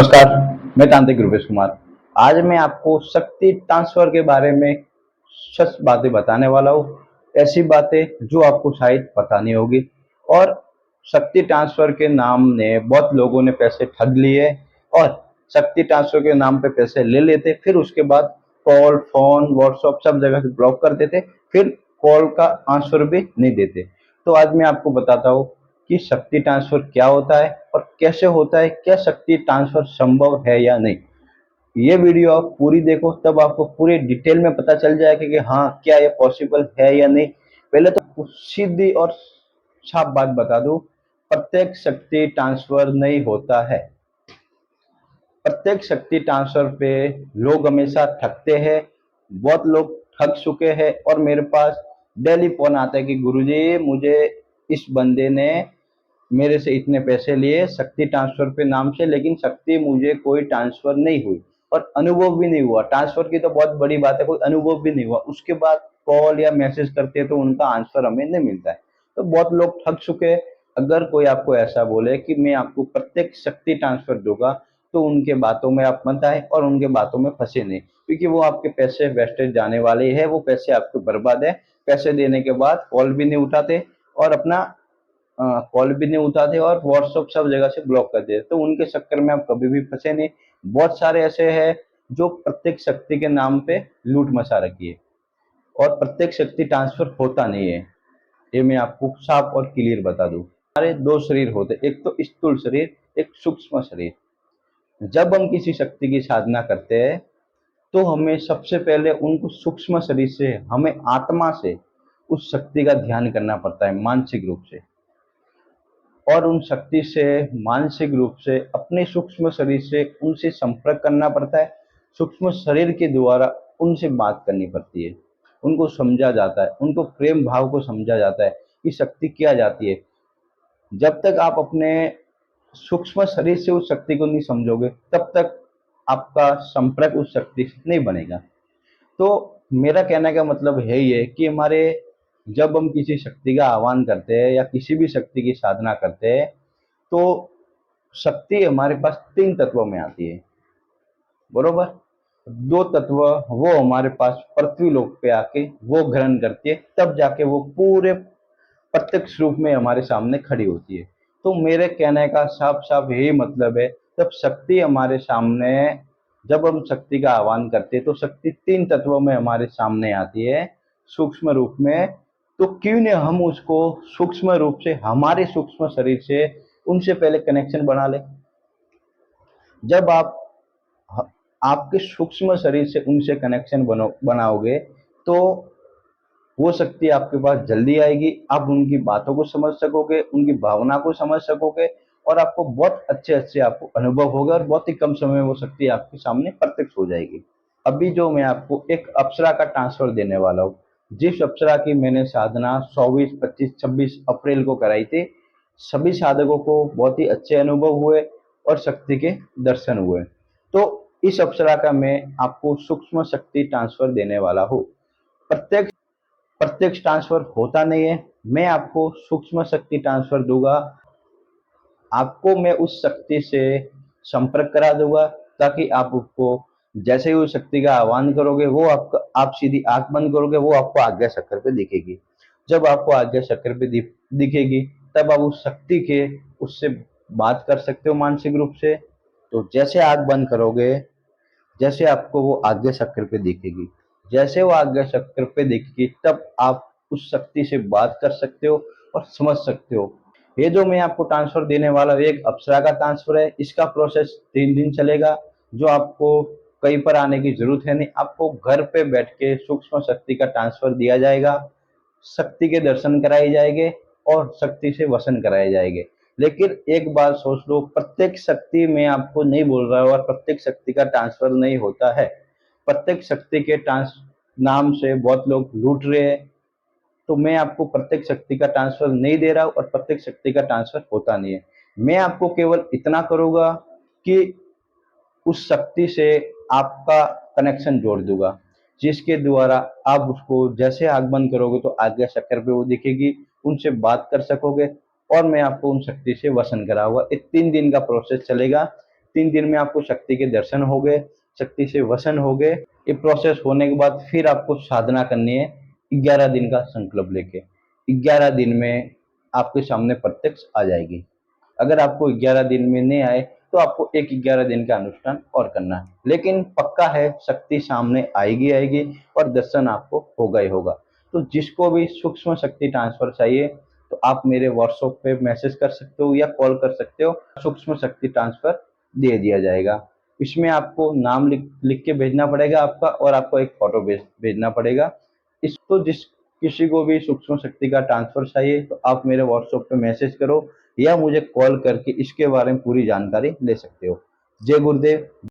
नमस्कार, मैं तांत्रिक रूपेश कुमार। आज मैं आपको शक्ति ट्रांसफर के बारे में सच बातें बताने वाला हूँ। ऐसी बातें जो आपको शायद पता नहीं होगी। और शक्ति ट्रांसफर के नाम ने बहुत लोगों ने पैसे ठग लिए और शक्ति ट्रांसफर के नाम पे पैसे ले लेते, फिर उसके बाद कॉल, फोन, व्हाट्सएप सब जगह से ब्लॉक कर देते, फिर कॉल का आंसर भी नहीं देते। तो आज मैं आपको बताता हूँ कि शक्ति ट्रांसफर क्या होता है और कैसे होता है, क्या शक्ति ट्रांसफर संभव है या नहीं। ये वीडियो आप पूरी देखो, तब आपको पूरी डिटेल में पता चल जाएगा कि हाँ, क्या ये पॉसिबल है या नहीं। पहले तो सीधी और साफ बात बता दूं, प्रत्येक शक्ति ट्रांसफर नहीं होता है। प्रत्येक शक्ति ट्रांसफर पे लोग हमेशा ठगते हैं। बहुत लोग ठग चुके हैं और मेरे पास डेली फोन आता है कि गुरुजी, मुझे इस बंदे ने मेरे से इतने पैसे लिए शक्ति ट्रांसफर पे नाम से, लेकिन शक्ति मुझे कोई ट्रांसफर नहीं हुई और अनुभव भी नहीं हुआ। ट्रांसफर की तो बहुत बड़ी बात है, कोई अनुभव भी नहीं हुआ। उसके बाद कॉल या मैसेज करते हैं तो उनका आंसर हमें नहीं मिलता है। तो बहुत लोग ठग चुके हैं। अगर कोई आपको ऐसा बोले कि मैं आपको प्रत्येक शक्ति ट्रांसफर दूंगा, तो उनके बातों में आप मत आए और उनके बातों में फंसे नहीं, क्योंकि वो आपके पैसे वेस्टेज जाने वाले हैं। वो पैसे आपके बर्बाद है। पैसे देने के बाद कॉल भी नहीं उठाते और अपना कॉल भी नहीं उठाते और व्हाट्सएप सब जगह से ब्लॉक कर देते। तो उनके चक्कर में आप कभी भी फंसे नहीं। बहुत सारे ऐसे हैं जो प्रत्येक शक्ति के नाम पे लूट मचा रखी है और प्रत्येक शक्ति ट्रांसफर होता नहीं है। ये मैं आपको साफ और क्लियर बता दूं। हमारे दो शरीर होते, एक तो स्थूल शरीर, एक सूक्ष्म शरीर। जब हम किसी शक्ति की साधना करते हैं तो हमें सबसे पहले उनको सूक्ष्म शरीर से, हमें आत्मा से उस शक्ति का ध्यान करना पड़ता है, मानसिक रूप से। और उन शक्ति से मानसिक रूप से अपने सूक्ष्म शरीर से उनसे संपर्क करना पड़ता है। सूक्ष्म शरीर के द्वारा उनसे बात करनी पड़ती है। उनको समझा जाता है, उनको प्रेम भाव को समझा जाता है कि शक्ति क्या जाती है। जब तक आप अपने सूक्ष्म शरीर से उस शक्ति को नहीं समझोगे, तब तक आपका संपर्क उस शक्ति से नहीं बनेगा। तो मेरा कहने का मतलब है ये कि हमारे, जब हम किसी शक्ति का आह्वान करते हैं या किसी भी शक्ति की साधना करते हैं, तो शक्ति हमारे पास तीन तत्वों में आती है, बरोबर। दो तत्व वो हमारे पास पृथ्वी लोक पे आके वो ग्रहण करती है, तब जाके वो पूरे प्रत्यक्ष रूप में हमारे सामने खड़ी होती है। तो मेरे कहने का साफ साफ यही मतलब है, जब शक्ति हमारे सामने, जब हम शक्ति का आह्वान करते हैं तो शक्ति तीन तत्वों में हमारे सामने आती है, सूक्ष्म रूप में। तो क्यों न हम उसको सूक्ष्म रूप से, हमारे सूक्ष्म शरीर से उनसे पहले कनेक्शन बना ले। जब आप आपके सूक्ष्म शरीर से उनसे कनेक्शन बनाओगे, तो वो शक्ति आपके पास जल्दी आएगी। आप उनकी बातों को समझ सकोगे, उनकी भावना को समझ सकोगे और आपको बहुत अच्छे अच्छे आपको अनुभव होगा और बहुत ही कम समय में वो शक्ति आपके सामने प्रत्यक्ष हो जाएगी। अभी जो मैं आपको एक अप्सरा का ट्रांसफर देने वाला हूँ, जिस अप्सरा की मैंने साधना 24, 25, 26 अप्रैल को कराई थी, सभी साधकों को बहुत ही अच्छे अनुभव हुए और शक्ति के दर्शन हुए। तो इस अप्सरा का मैं आपको सूक्ष्म शक्ति ट्रांसफर देने वाला हूँ। प्रत्येक प्रत्यक्ष ट्रांसफर होता नहीं है, मैं आपको सूक्ष्म शक्ति ट्रांसफर दूंगा। आपको मैं उस शक्ति से संपर्क करा दूंगा, ताकि आप उसको, जैसे ही उस शक्ति का आह्वान करोगे, वो आपका, आप सीधी आंख बंद करोगे, वो आपको आज्ञा चक्र पे दिखेगी। जब आपको आज्ञा चक्र पे दिखेगी, तब आप उस शक्ति के, उससे बात कर सकते हो मानसिक रूप से। तो जैसे आंख बंद करोगे, जैसे आपको वो आज्ञा चक्र पे दिखेगी, जैसे वो आज्ञा चक्र पे दिखेगी, तब आप उस शक्ति से बात कर सकते हो और समझ सकते हो। ये जो मैं आपको ट्रांसफर देने वाला हूँ, एक अप्सरा का ट्रांसफर है। इसका प्रोसेस 3 दिन चलेगा, जो आपको कहीं पर आने की जरूरत है नहीं। आपको घर पे बैठ के सूक्ष्म शक्ति का ट्रांसफर दिया जाएगा, शक्ति के दर्शन कराए जाएंगे और शक्ति से वसन कराए जाएंगे। लेकिन एक बात सोच लो, प्रत्येक शक्ति में आपको नहीं बोल रहा हूँ और प्रत्येक शक्ति का ट्रांसफर नहीं होता है। प्रत्येक शक्ति के ट्रांस नाम से बहुत लोग लूट रहे हैं। तो मैं आपको प्रत्येक शक्ति का ट्रांसफर नहीं दे रहा हूँ और प्रत्येक शक्ति का ट्रांसफर होता नहीं है। मैं आपको केवल इतना करूंगा कि उस शक्ति से आपका कनेक्शन जोड़ दूंगा, जिसके द्वारा आप उसको जैसे आगमन करोगे तो आज्ञा चक्र पे वो दिखेगी, उनसे बात कर सकोगे और मैं आपको उन शक्ति से वसन कराऊंगा। ये 3 दिन का प्रोसेस चलेगा। 3 दिन में आपको शक्ति के दर्शन हो गए, शक्ति से वसन हो गए। ये प्रोसेस होने के बाद फिर आपको साधना करनी है 11 दिन का संकल्प लेके। 11 दिन में आपके सामने प्रत्यक्ष आ जाएगी। अगर आपको 11 दिन में नहीं आए तो आपको एक 11 दिन का अनुष्ठान और करना है, लेकिन पक्का है शक्ति सामने आएगी आएगी और दर्शन आपको होगा ही होगा। तो जिसको भी सूक्ष्म शक्ति ट्रांसफर चाहिए तो आप मेरे व्हाट्सएप पे मैसेज कर सकते हो या कॉल कर सकते हो, सूक्ष्म शक्ति ट्रांसफर दे दिया जाएगा। इसमें आपको नाम लिख लिख के भेजना पड़ेगा आपका, और आपको एक फोटो भेजना पड़ेगा। इसको जिस किसी को भी सूक्ष्म शक्ति का ट्रांसफर चाहिए तो आप मेरे व्हाट्सएप पे मैसेज करो या मुझे कॉल करके इसके बारे में पूरी जानकारी ले सकते हो। जय गुरुदेव।